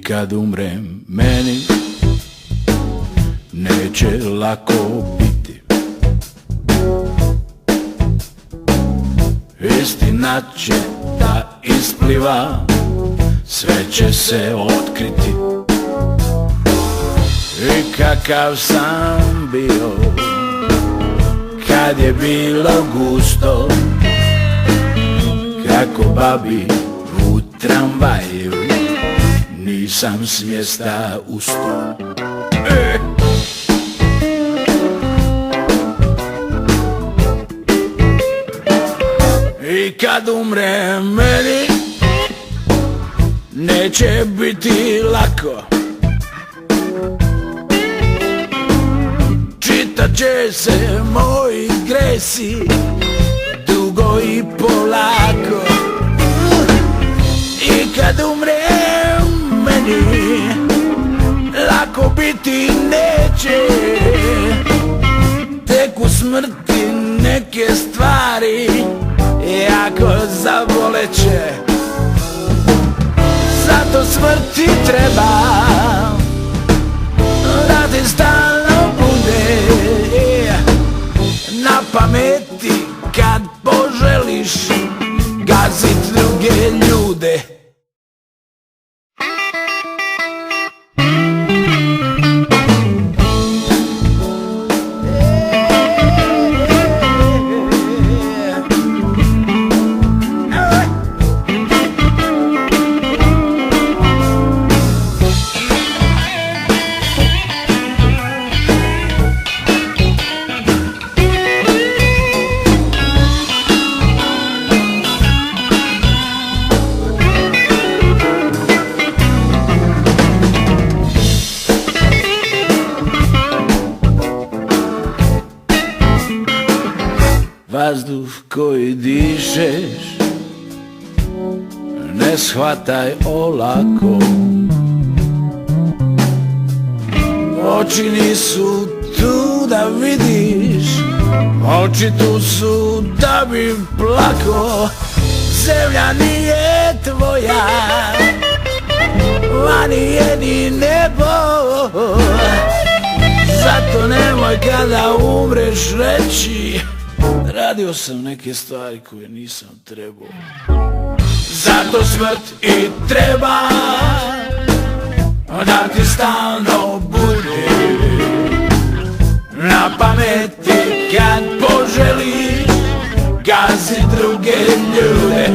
kad umrem meni neće lako biti. Istina će da ispliva, sve će se otkriti. I kakav sam bio kad je bilo gusto, kako babi u tramvaju, nisam s mjesta ustao. I kad umre meni neće biti lako, čitat će se moji gresi dugo i polako. I kad umre meni lako biti neće, tek u smrti neke stvari jako zaboleće. Zato smrti treba da ti stalno bude na pameti kad poželiš gazit druge ljude. Vazduh koji dišeš ne shvataj olako, oči nisu tu da vidiš, oči tu su da bi plako. Zemlja nije tvoja, vani je ni nebo, zato nemoj kada umreš reći radio sam neke stvari koje nisam trebao. Zato smrt i treba da ti stalno bude na pameti kad poželiš gazit druge ljude.